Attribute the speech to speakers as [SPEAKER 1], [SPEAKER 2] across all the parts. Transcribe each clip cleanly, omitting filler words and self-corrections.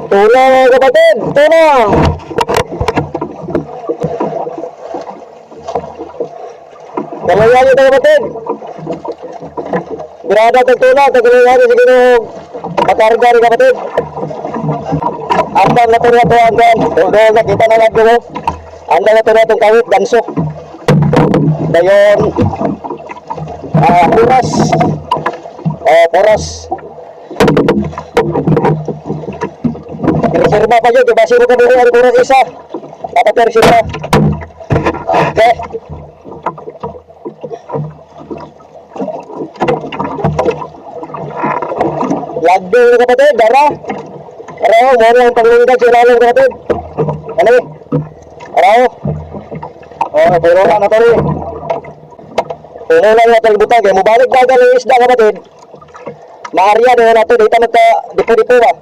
[SPEAKER 1] Tuna mga kapatid, tuna. Kalayan ito kapatid. Birada itong tuna, kalayan ito sige nung makarga rin kapatid. Andang na tuna ito hanggang. Doon nakita na lang ko. Andang na tuna itong kawit, gansok. Dayon, puras. Poros. Reserva pa yun, diba? Sino ka muna ang puras isa? Dapat na reserva. Okay. Lagding na kapatid, dara. Araw, meron lang panglingkad sa ilalim kapatid. Ano eh? Araw. Pero lang na ito rin. Puno lang na ito butang. Kaya mabalik dagal yung isda kapatid. Maarya na natin. Dito magka-dipo-dipo ba?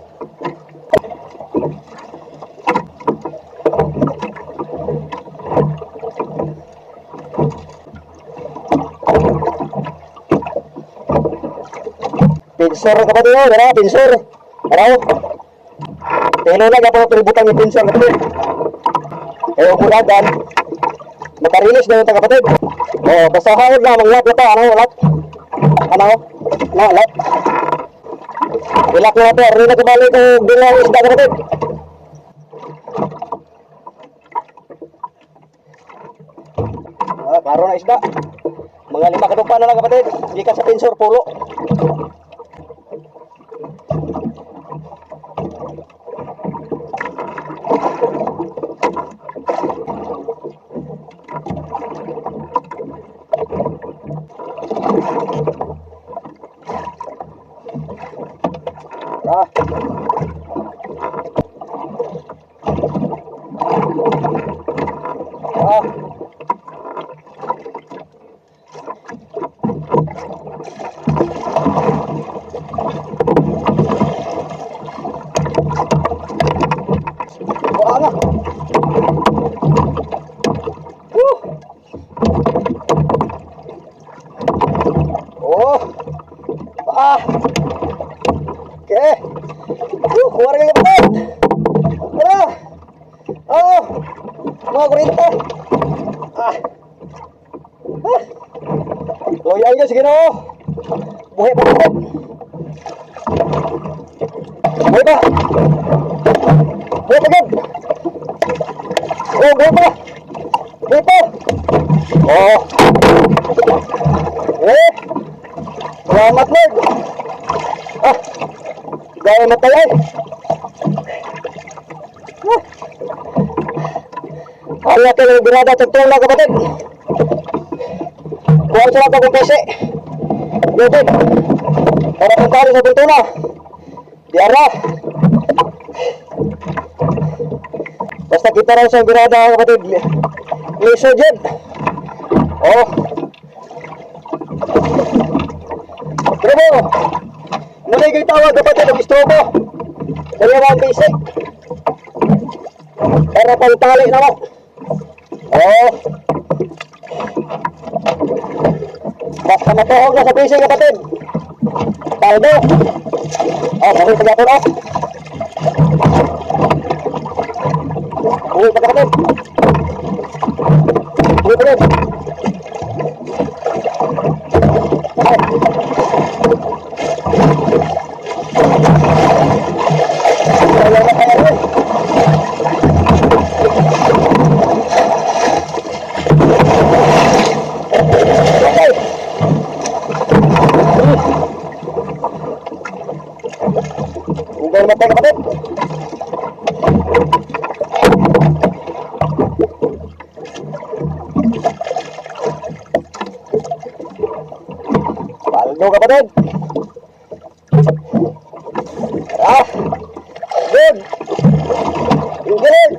[SPEAKER 1] Pinsor kapatid yun, ano? Pinsor. Ano? Tino na kapag pilibutan yung pinsor kapatid. Kaya umulagan. Makarilis na yung kapatid. Basta hawag na, manglap na ito. Ano? Lap? Ano? Lap? Ilap na ito. Rin na kumali kung bilang isda kapatid. Klaro na isda. Mga 5 kadupa na lang kapatid. Gikan sa pinsor, pulo. Okay. Kuha rin yung kapatid. Tara. Mga kurita. Loyal nyo, sige na. Buhay pa kapatid. Buhay pa. Buhay pa kapatid. Buhay pa. Buhay pa. Salamat Lord. Gaya matay. Ang natin ang birada tagtong na kapatid. Kuha sila ito kung pese. Kapatid. Para kung kari sa tagtong na. Diara. Basta kita rin sa birada kapatid. Liso dyan. Bravo. Namigay tawag kapatid ang gusto mo. Dalawang basic. Para pang-tali na mo. Basta matuhog na sa basic kapatid. Paldo. Bakit sa gapon Uwi pa kapatid. Uwi pa kapatid. Udah matay kapatid. Paldo kapatid. Good. Good.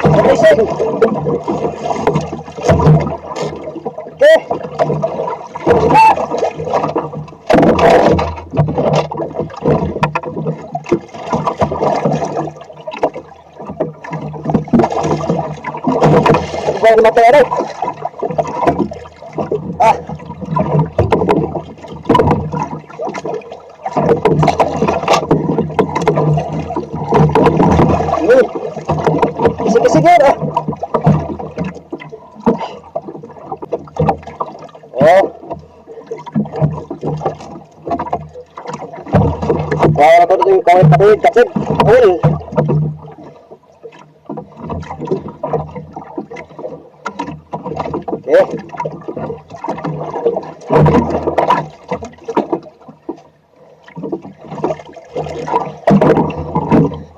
[SPEAKER 1] Amazing. Okay. Bukan materi. Sige, sige. Oh. Kaya na po ito yung kawit-kawit kapit. Uy. Okay.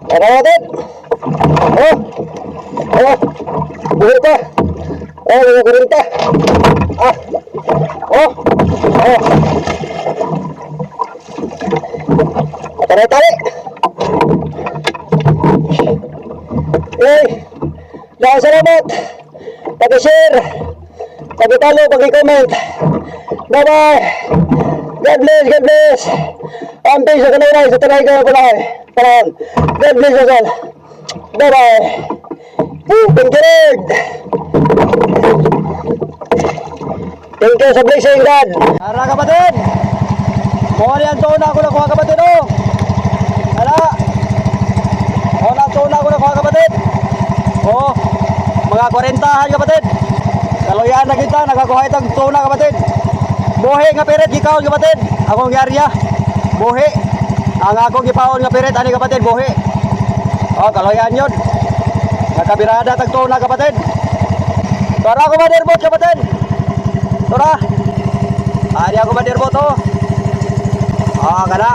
[SPEAKER 1] Kaya natin. Oh. Oh. Buhir pa. Oh, mga kurinta. Ah. Oh. Oh. Tali-tali. Okay. Dahil salamat. Pag-share. Pag-talo, pag-comment. Bye-bye. God bless, God bless. Amping sa kanunay, sa talay ka palahan. God bless us all. Bye-bye. Thank you, Lord. Thank you sa blessing, God. Ara, kapatid. Mawali ang tuna ako na kuha, kapatid, oh. Ala. Mawali ang tuna ako na kuha, kapatid. Oh, mga 40, kapatid. Kaloyan na kita, nakakuha itang tuna, kapatid. Buhi nga pirit, gikaon, kapatid. Akong yarya. Buhi. Ang akong gipaon nga pirit, ani, kapatid, buhi. Oh, kaloyan yun. Nakabirada tag tuna, kapatid. Tora ako madirbot, kapatid. Tora. Ari ako madirbot, oh. Ah, kana.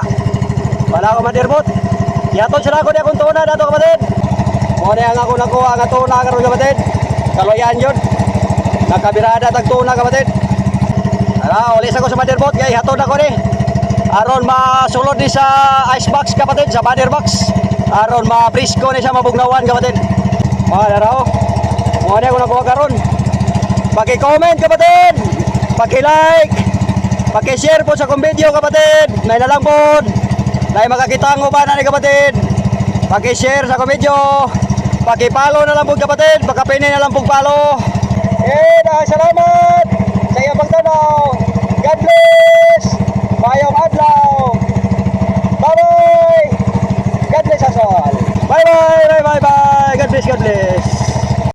[SPEAKER 1] Wala ako madirbot. Yato sila ako di akong tuna dato, kapatid. Mo na ang ako nakuha nga tuna karon, kapatid. Kaloyan yun. Nakabirada tag tuna, kapatid. Ara, ulis ako sa motherboard kay hatod ako ni. Aron masulod ni sa icebox, kapatid, sa motherbox. Aron ma-frisco ni sa mabugnawan, kapatid. Ara, mo na ako nakuha karon. Paki-comment, kapatid. Paki-like. Paki-share po sa kong video, kapatid. May nalambod. Nay makakita ang uban ni, kapatid. Paki-share sa kong video. Paki-follow na lang po, kapatid. Paka-pinin na lang po follow. Salamat sa iyong pagtanaw. God bless.